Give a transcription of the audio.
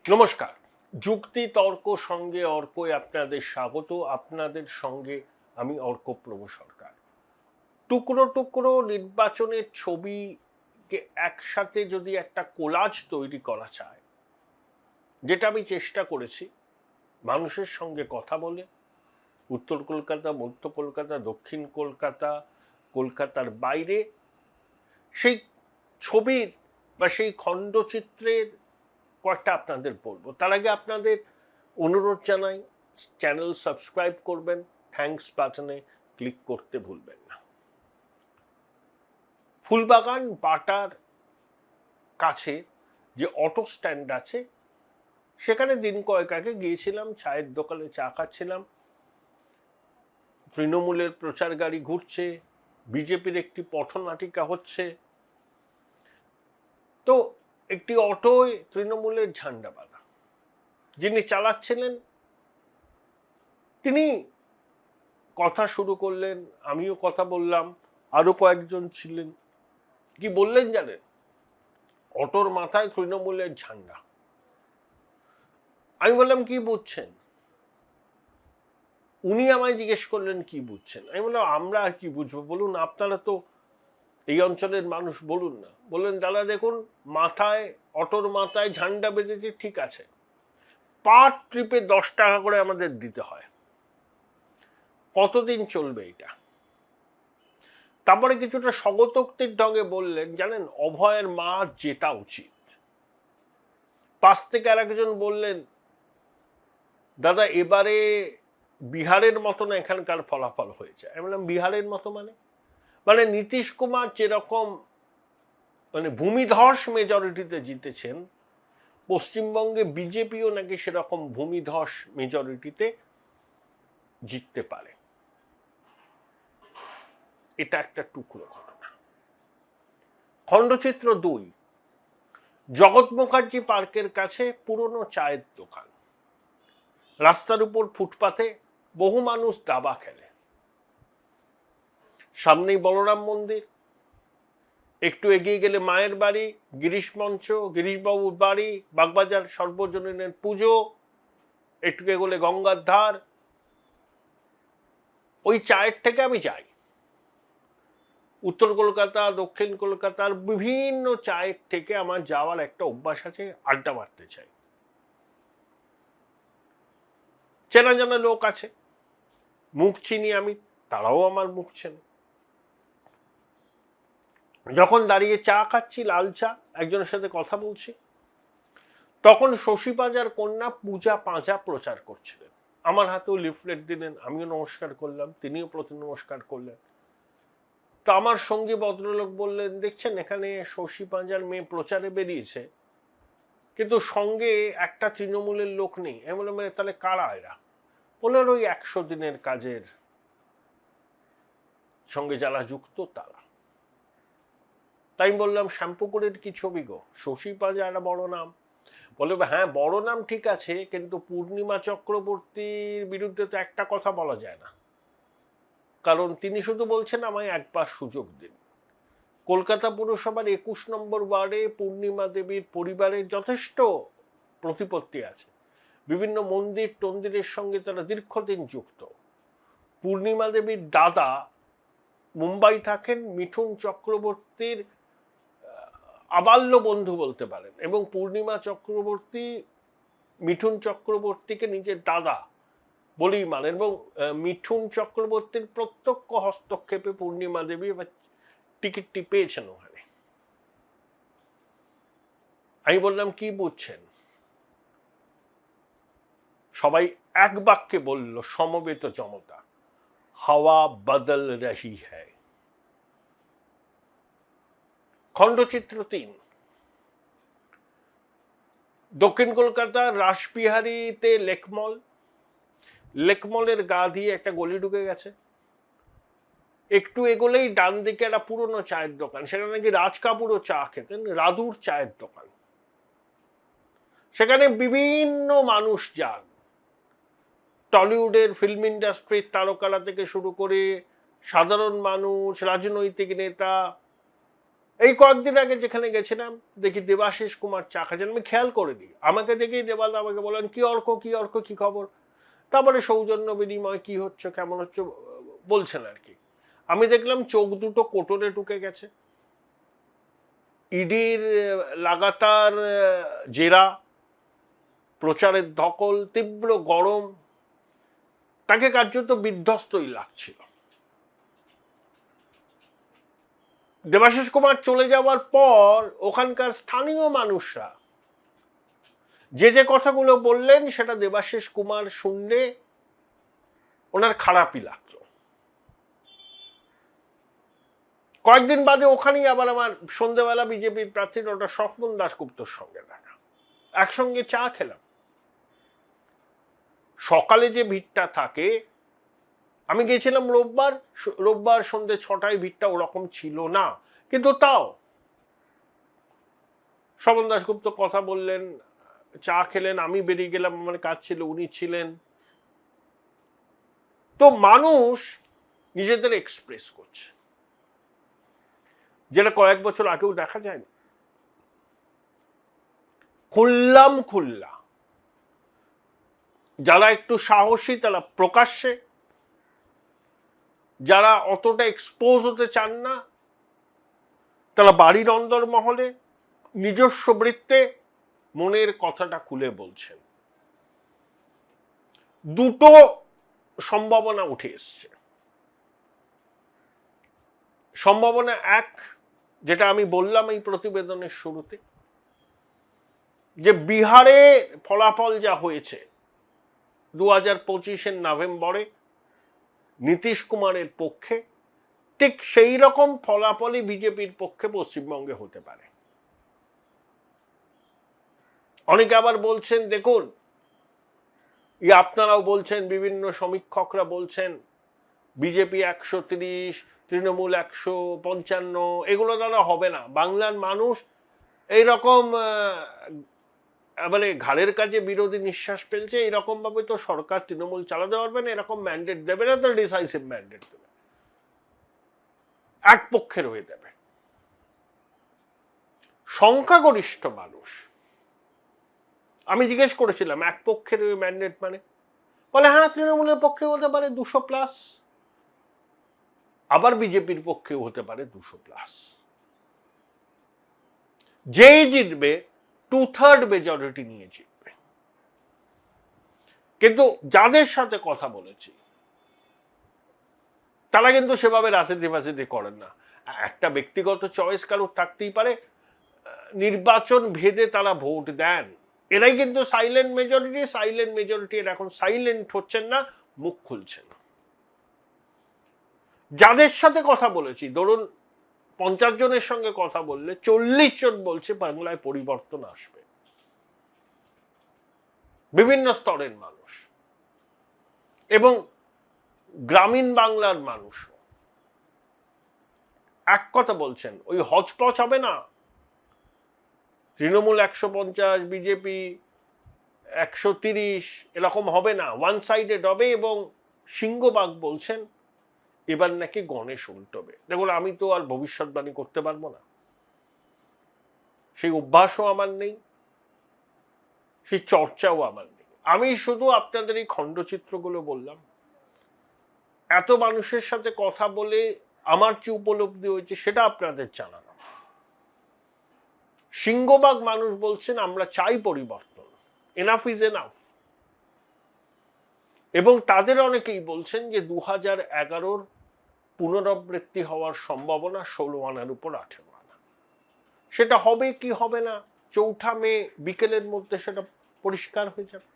নমস্কার। যুক্তি তর্ক সঙ্গে অর্কয় আপনাদের স্বাগত। আপনাদের সঙ্গে আমি অর্কপ্রভ সরকার। টুকরো টুকরো নির্বাচনের ছবিকে একসাথে যদি একটা কোলাজ তৈরি করা যায়, যেটা আমি চেষ্টা করেছি মানুষের সঙ্গে কথা বলে, উত্তর কলকাতা, মধ্য কলকাতা, দক্ষিণ কলকাতা, কলকাতার বাইরে, সেই ছবির বা সেই খণ্ডচিত্রের কয়েকটা আপনাদের বলবো। তার আগে আপনাদের অনুরোধ জানাই, চ্যানেল সাবস্ক্রাইব করবেন, থ্যাঙ্কস বাটনে ক্লিক করতে ভুলবেন না। ফুলবাগান বাটার কাছে যে অটো স্ট্যান্ড আছে, সেখানে দিন কয়েক আগে গিয়েছিলাম, চায়ের দোকানে চা খাচ্ছিলাম। তৃণমূলের প্রচার গাড়ি ঘুরছে, বিজেপির একটি পথনাটিকা হচ্ছে। তো একটি অটোয় তৃণমূলের ঝান্ডা বাঁধা, যিনি চালাচ্ছিলেন তিনি কথা শুরু করলেন, আমিও কথা বললাম, আরো কয়েকজন ছিলেন। কি বললেন জানেন? অটোর মাথায় তৃণমূলের ঝান্ডা। আমি বললাম কি বুঝছেন? উনি আমায় জিজ্ঞেস করলেন কি বুঝছেন। আমি বললাম আমরা আর কি বুঝবো বলুন, আপনারা তো এই অঞ্চলের মানুষ, বলুন না। বললেন দাদা দেখুন, মাথায়, অটোর মাথায় ঝান্ডা বেজেছে, ঠিক আছে, পার ট্রিপে 10 টাকা করে আমাদের দিতে হয়, কতদিন চলবে এটা? তারপরে কিছুটা স্বগতোক্তির ঢঙে বললেন, জানেন অভয়ের মা জেতা উচিত। পাশ থেকে আর একজন বললেন, দাদা এবারে বিহারের মতো না এখানকার ফলাফল হয়েছে। আমি বললাম বিহারের মতো মানে নীতিশ কুমার যেরকম ভূমিধস মেজরিটিতে জিতেছেন, পশ্চিমবঙ্গে বিজেপিও নাকি সেরকম ভূমিধস মেজরিটিতে জিততে পারে। এটা একটা টুকরো ঘটনা। খণ্ডচিত্র 2, জগৎ মুখার্জি পার্কের কাছে পুরনো চায়ের দোকান, রাস্তার উপর ফুটপাতে বহু মানুষ দাবা খেলে। সামনেই বলরাম মন্দির, একটু এগিয়ে গেলে মায়ের বাড়ি, গিরিশ মঞ্চ, গিরিশবাবুর বাড়ি, বাগবাজার সর্বজনীনের পুজো, একটু এগোলে গঙ্গার ধার। ওই চায়ের থেকে আমি যাই, উত্তর কলকাতা, দক্ষিণ কলকাতার বিভিন্ন চায়ের থেকে আমার যাওয়ার একটা অভ্যাস আছে, আড্ডা মারতে চাই। চেনা জানা লোক আছে, মুখ চিনি আমি, তারাও আমার মুখ চেনে। যখন দাঁড়িয়ে চা খাচ্ছি, লাল চা, একজনের সাথে কথা বলছি, তখন শশী পাঁজার কন্যা পূজা পাঁজা প্রচার করছিলেন। আমার হাতেও লিফলেট দিলেন, আমিও নমস্কার করলাম, তিনিও প্রতি নমস্কার করলেন। তো আমার সঙ্গী ভদ্রলোক বললেন, দেখছেন এখানে শশী পাঁজার মেয়ে প্রচারে বেরিয়েছে, কিন্তু সঙ্গে একটা তৃণমূলের লোক নেই। আমি বললাম তাহলে কারা এরা? বললেন ওই 100 দিনের কাজের সঙ্গে যারা যুক্ত তারা। তাই বললাম শ্যাম্পুকুরের কি ছবি গো, শশী পাঁজা একটা বড় নাম। বলে হ্যাঁ বড় নাম ঠিক আছে, কিন্তু পূর্ণিমা চক্রবর্তীর বিরুদ্ধে তো একটা কথা বলা যায় না, কারণ তিনি শুধু বলছেন আমায় একবার সুযোগ দিন। কলকাতা পুরসভার 21 নম্বর ওয়ার্ডে পূর্ণিমা দেবীর পরিবারের যথেষ্ট প্রতিপত্তি আছে, বিভিন্ন মন্দির টন্দিরের সঙ্গে তারা দীর্ঘদিন যুক্ত। পূর্ণিমা দেবীর দাদা মুম্বাই থাকেন, মিঠুন চক্রবর্তীর আবাল্য বন্ধু বলতে পারেন, এবং পূর্ণিমা চক্রবর্তী মিঠুন চক্রবর্তীকে নিজের দাদা বলেই মানেন, এবং মিঠুন চক্রবর্তীর প্রত্যক্ষ হস্তক্ষেপে পূর্ণিমা দেবী টিকিটটি পেয়েছেন ওখানে। আমি বললাম কি বুঝছেন? সবাই এক বাক্যে বলল সমবেত জনতা, হাওয়া বদল রহি হ্যায়। খণ্ডচিত্র 3, দক্ষিণ কলকাতার রাসবিহারীতে লেকমল, লেকমলের গা দিয়ে একটা গলি ঢুকে গেছে, একটু এগোলেই ডান দিকে একটা পুরনো চায়ের দোকান, সেটা নাকি রাজ কাপুরও চা খেতেন, রাধুর চায়ের দোকান। সেখানে বিভিন্ন মানুষ যান, টলিউডের ফিল্ম ইন্ডাস্ট্রির তারকারা থেকে শুরু করে সাধারণ মানুষ, রাজনৈতিক নেতা, এই কয়েকদিন আগে যেখানে গেছিলাম দেখি দেবাশিস কুমার চা খাচ্ছেন, আমি খেয়াল করিনি, আমাকে দেখেই দেবাল আমাকে বললেন কি অর্ক কি খবর, তারপরে সৌজন্য বিনিময় কি হচ্ছে কেমন হচ্ছে বলছেন আর কি। আমি দেখলাম চোখ দুটো কোটরে ঢুকে গেছে, ইডির লাগাতার জেরা, প্রচারের ধকল, তীব্র গরম, তাকে কার্যত বিধ্বস্তই লাগছিল। দেবাশিস কুমার চলে যাওয়ার পর ওখানকার স্থানীয় মানুষরা যে কথাগুলো বললেন সেটা দেবাশিস কুমার শুনলে ওনার খারাপই লাগলো। কয়েকদিন বাদে ওখানেই আবার আমার সন্ধ্যেবেলা বিজেপির প্রার্থী ডক্টর স্বপন দাশগুপ্তর সঙ্গে দেখা, একসঙ্গে চা খেলাম। সকালে যে ভিড়টা থাকে, আমি গেছিলাম রোববার সন্ধ্যে 6টায়, ভিড়টা ওরকম ছিল না, কিন্তু তাও স্বপন দাশগুপ্ত কথা বললেন, চা খেলেন, আমি বেরিয়ে গেলাম, আমার কাজ ছিল, উনি ছিলেন। তো মানুষ নিজেদের এক্সপ্রেস করছে, যেটা কয়েক বছর আগেও দেখা যায়নি। খুল্লা যারা একটু সাহসী তারা প্রকাশ্যে, যারা অতটা এক্সপোজ হতে চান না তারা বাড়ির অন্দরমহলে নিজস্ব বৃত্তে মনের কথাটা খুলে বলছেন। দুটো সম্ভাবনা উঠে এসছে। সম্ভাবনা এক, যেটা আমি বললাম এই প্রতিবেদনের শুরুতে, যে বিহারে ফলাফল যা হয়েছে 2025 নভেম্বরে নীতিশ কুমারের পক্ষে, ঠিক সেই রকম ফলাফলই বিজেপির পক্ষে পশ্চিমবঙ্গে হতে পারে। অনেকে আবার বলছেন, দেখুন, আপনারাও বলছেন, বিভিন্ন সমীক্ষকরা বলছেন বিজেপি 130, তৃণমূল 155, এগুলো দ্বারা হবে না। বাংলার মানুষ এইরকম মানে ঘাড়ের কাছে বিরোধী নিঃশ্বাস ফেলছে, এইরকম ভাবে তো সরকার তৃণমূল চালাতে পারবে না, এরকম ম্যান্ডেট দেবে না, তো ডিসাইসিভ ম্যান্ডেট দেবে, এক পক্ষের হয়ে যাবে। সংখ্যাগরিষ্ঠ মানুষ, আমি জিজ্ঞেস করেছিলাম এক পক্ষের ম্যান্ডেট মানে, বলে হ্যাঁ তৃণমূলের পক্ষে হতে পারে 200+, আবার বিজেপির পক্ষেও হতে পারে 200+। যেই জিতবে 2/3 মেজরিটি নিয়ে জিতবে। কিন্তু যাদের সাথে কথা বলেছি তারা কিন্তু সেভাবে রাজনীতি করেন না। একটা ব্যক্তিগত চয়েস কারোর থাকতেই পারে, নির্বাচন ভেদে তারা ভোট দেন। এরাই কিন্তু সাইলেন্ট মেজরিটি এখন সাইলেন্ট হচ্ছেন না, মুখ খুলছেন। যাদের সাথে কথা বলেছি, ধরুন 50 জনের সঙ্গে কথা বললে 40 জন বলছে বাংলায় পরিবর্তন আসবে। বিভিন্ন স্তরের মানুষ এবং গ্রামীণ বাংলার মানুষ এক কথা বলছেন, ওই হচপচ হবে না, তৃণমূল 150, বিজেপি 130, এরকম হবে না, ওয়ান সাইডেড হবে। এবং সিংহবাগ বলছেন এবার নাকি গণেশ উল্টবে। দেখুন, আমি তো আর ভবিষ্যৎবাণী করতে পারবো না, সেই অভ্যাসও আমার নেই, সেই চর্চাও আমার নেই। আমি শুধু আপনাদের এই খণ্ডচিত্রগুলো বললাম। এত মানুষের সাথে কথা বলে আমার যে উপলব্ধি হয়েছে সেটা আপনাদের জানানো। সিংহবাগ মানুষ বলছেন আমরা চাই পরিবর্তন, এনাফ ইজ এনাফ। এবং তাদের অনেকেই বলছেন যে 2011-র পুনরাবৃত্তি হওয়ার সম্ভাবনা 16 আনার উপর 18 আনা। সেটা হবে কি হবে না 4 মে বিকেলের মধ্যে সেটা পরিষ্কার হয়ে যাবে।